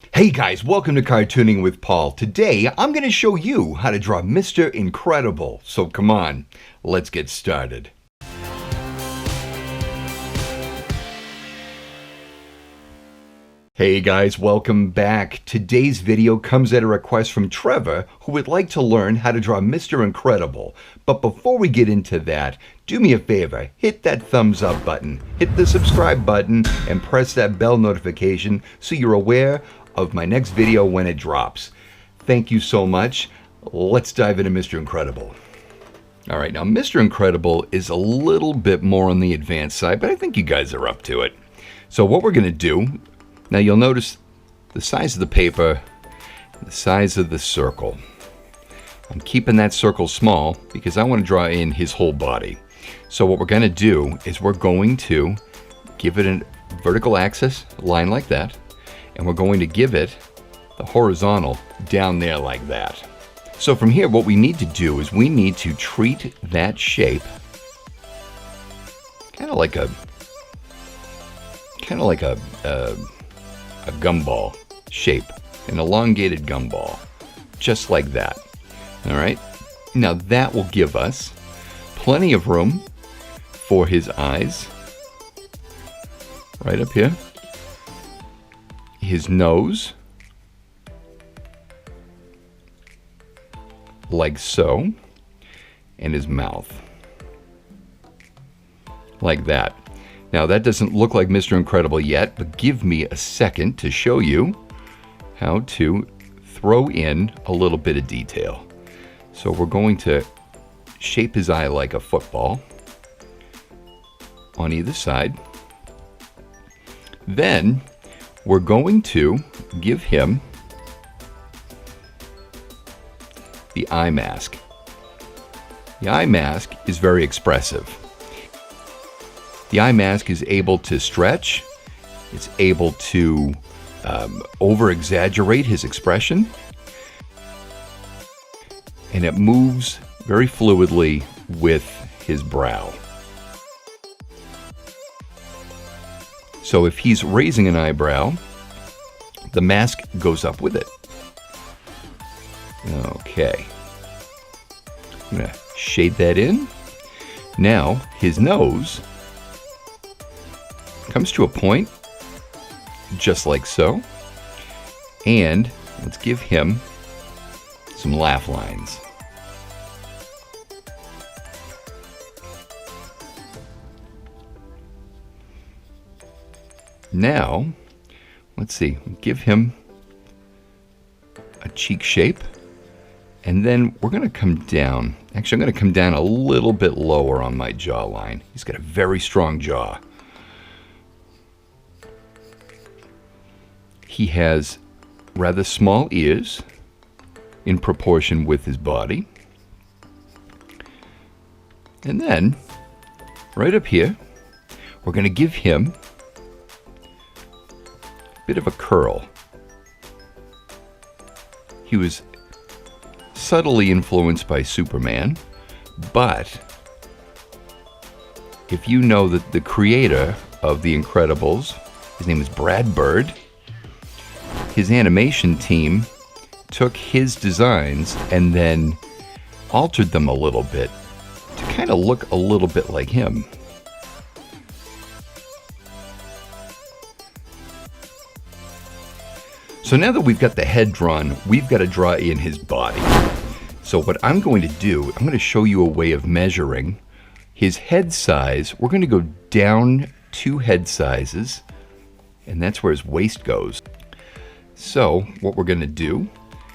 Hey guys, welcome to Cartooning with Paul. Today, I'm going to show you how to draw Mr. Incredible. So come on, let's get started. Hey guys, welcome back. Today's video comes at a request from Trevor, who would like to learn how to draw Mr. Incredible. But before we get into that, do me a favor, hit that thumbs up button, hit the subscribe button, and press that bell notification so you're aware of my next video when it drops. Thank you so much. Let's dive into Mr. Incredible. All right, now Mr. Incredible is a little bit more on the advanced side, but I think you guys are up to it. So what we're going to do, now you'll notice the size of the paper, the size of the circle. I'm keeping that circle small because I want to draw in his whole body. So what we're going to do is we're going to give it a vertical axis line like that, and we're going to give it the horizontal down there like that. So from here, what we need to do is we need to treat that shape kind of like a gumball shape, an elongated gumball, just like that. All right. Now that will give us plenty of room for his eyes right up here, his nose, like so, and his mouth, like that. Now that doesn't look like Mr. Incredible yet, but give me a second to show you how to throw in a little bit of detail. So we're going to shape his eye like a football on either side. Then we're going to give him the eye mask. The eye mask is very expressive. The eye mask is able to stretch. It's able to over-exaggerate his expression. And it moves very fluidly with his brow. So if he's raising an eyebrow, the mask goes up with it. Okay. I'm going to shade that in. Now, his nose comes to a point, just like so. And let's give him some laugh lines. Now, let's see, give him a cheek shape, and then we're going to come down. Actually, I'm going to come down a little bit lower on my jawline. He's got a very strong jaw. He has rather small ears in proportion with his body. And then, right up here, we're going to give him bit of a curl. He was subtly influenced by Superman, but if you know that the creator of The Incredibles, his name is Brad Bird, his animation team took his designs and then altered them a little bit to kind of look a little bit like him. So now that we've got the head drawn, we've got to draw in his body. So what I'm going to do, I'm going to show you a way of measuring his head size. We're going to go down 2 head sizes, and that's where his waist goes. So what we're going to do,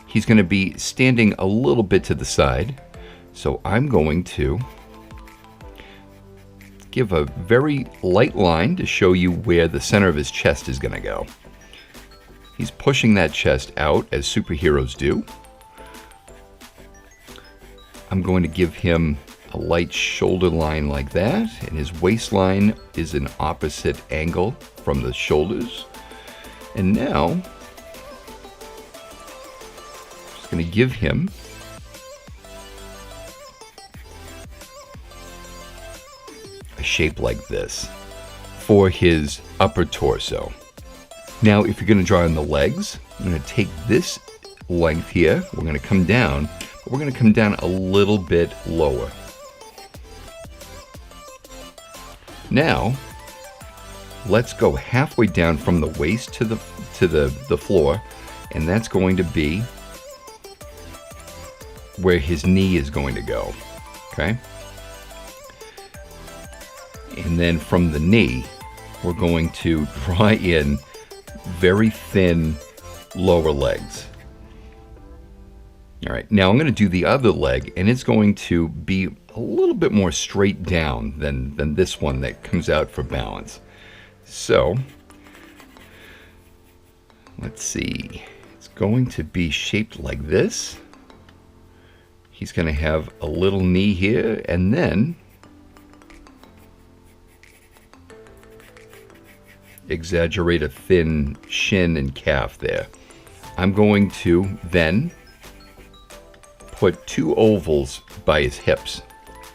he's going to be standing a little bit to the side. So I'm going to give a very light line to show you where the center of his chest is going to go. He's pushing that chest out as superheroes do. I'm going to give him a light shoulder line like that, and his waistline is an opposite angle from the shoulders. And now, I'm just going to give him a shape like this for his upper torso. Now, if you're going to draw in the legs, I'm going to take this length here. We're going to come down, but we're going to come down a little bit lower. Now, let's go halfway down from the waist to the floor, and that's going to be where his knee is going to go. Okay? And then from the knee, we're going to draw in very thin lower legs. All right, now I'm going to do the other leg, and it's going to be a little bit more straight down than this one that comes out for balance. So, let's see. It's going to be shaped like this. He's going to have a little knee here, and then exaggerate a thin shin and calf there. I'm going to then put 2 ovals by his hips.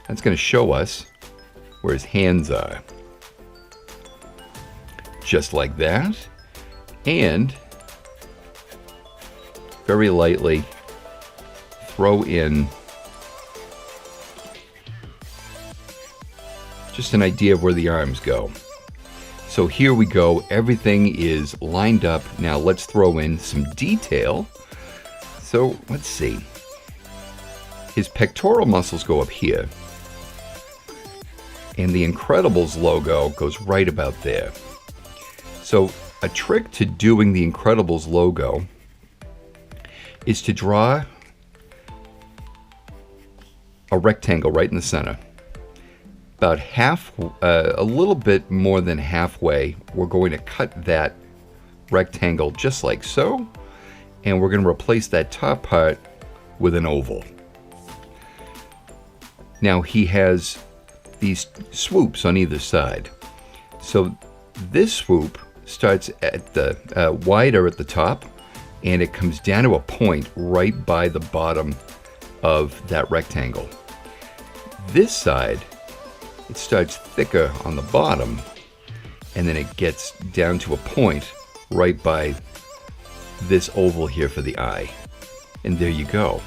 That's going to show us where his hands are. Just like that. And very lightly throw in just an idea of where the arms go. So here we go, everything is lined up. Now let's throw in some detail. So let's see. His pectoral muscles go up here. And the Incredibles logo goes right about there. So a trick to doing the Incredibles logo is to draw a rectangle right in the center. About a little bit more than halfway, we're going to cut that rectangle just like so, and we're going to replace that top part with an oval. Now he has these swoops on either side. So this swoop starts at the wider at the top, and it comes down to a point right by the bottom of that rectangle. This side, it starts thicker on the bottom, and then it gets down to a point right by this oval here for the eye. And there you go.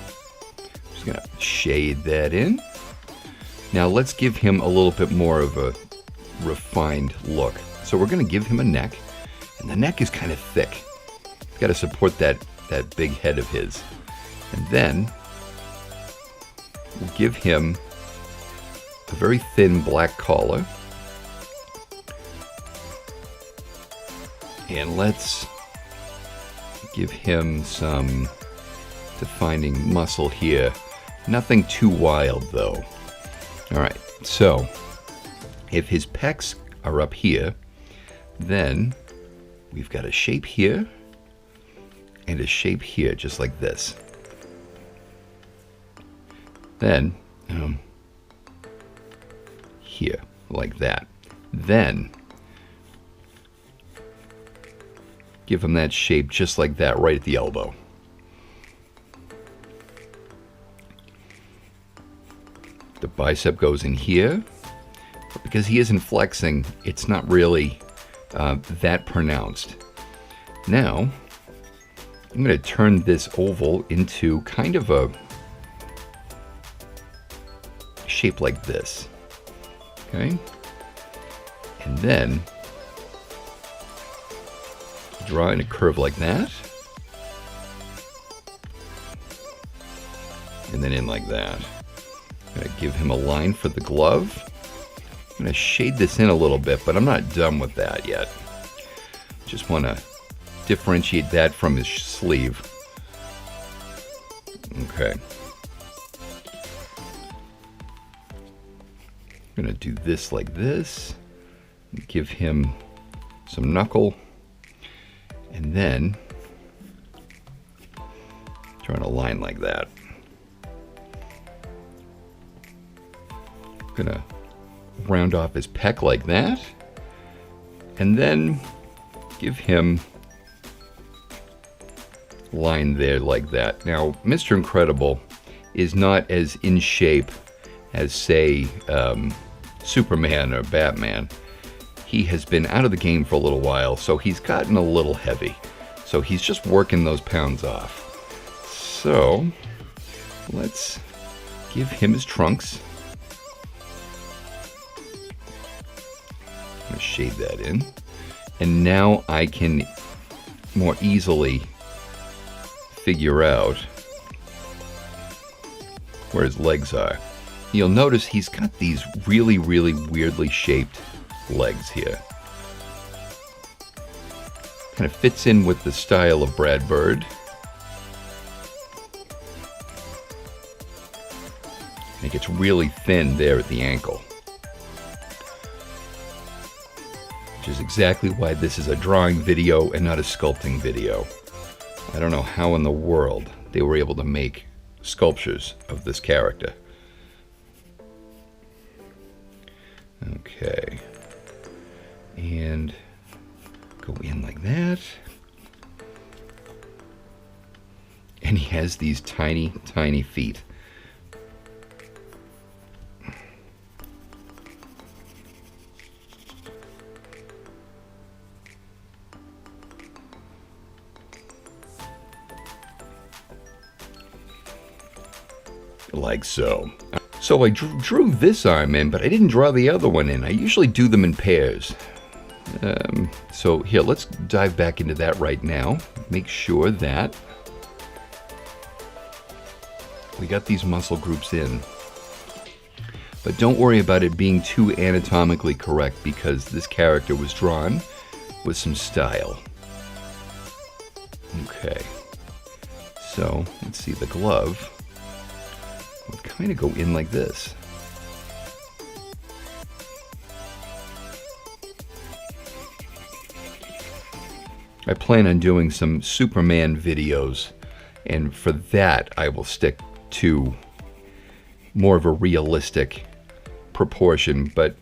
Just gonna shade that in. Now let's give him a little bit more of a refined look. So we're gonna give him a neck, and the neck is kind of thick. Got to support that big head of his. And then we'll give him a very thin black collar. And let's give him some defining muscle here. Nothing too wild though. All right, so if his pecs are up here, then we've got a shape here and a shape here, just like this. Then here, like that. Then give him that shape just like that right at the elbow. The bicep goes in here, but because he isn't flexing, it's not really that pronounced. Now, I'm going to turn this oval into kind of a shape like this. Okay? And then draw in a curve like that. And then in like that. I'm going to give him a line for the glove. I'm going to shade this in a little bit, but I'm not done with that yet. Just want to differentiate that from his sleeve. Okay. I'm going to do this like this. Give him some knuckle. And then drawing a line like that. I'm gonna round off his pec like that, and then give him a line there like that. Now, Mr. Incredible is not as in shape as, say, Superman or Batman. He has been out of the game for a little while, so he's gotten a little heavy. So he's just working those pounds off. So let's give him his trunks. I'm going to shade that in. And now I can more easily figure out where his legs are. You'll notice he's got these really, really weirdly shaped legs here. Kind of fits in with the style of Brad Bird. And it gets really thin there at the ankle. Which is exactly why this is a drawing video and not a sculpting video. I don't know how in the world they were able to make sculptures of this character. Okay. And go in like that. And he has these tiny, tiny feet. Like so. So I drew this arm in, but I didn't draw the other one in. I usually do them in pairs. So here, let's dive back into that right now. Make sure that we got these muscle groups in. But don't worry about it being too anatomically correct, because this character was drawn with some style. Okay. So let's see, the glove would kind of go in like this. I plan on doing some Superman videos, and for that I will stick to more of a realistic proportion, but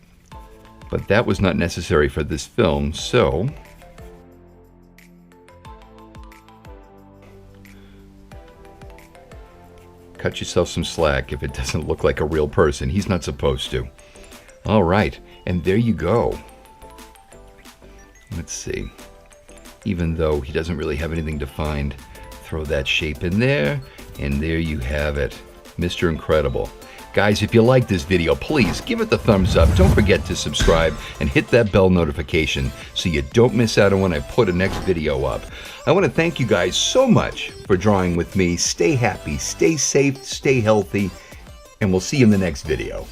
that was not necessary for this film, so cut yourself some slack if it doesn't look like a real person. He's not supposed to. All right, and there you go. Let's see. Even though he doesn't really have anything defined, throw that shape in there, and there you have it. Mr. Incredible. Guys, if you like this video, please give it the thumbs up. Don't forget to subscribe and hit that bell notification so you don't miss out on when I put a next video up. I want to thank you guys so much for drawing with me. Stay happy, stay safe, stay healthy, and we'll see you in the next video.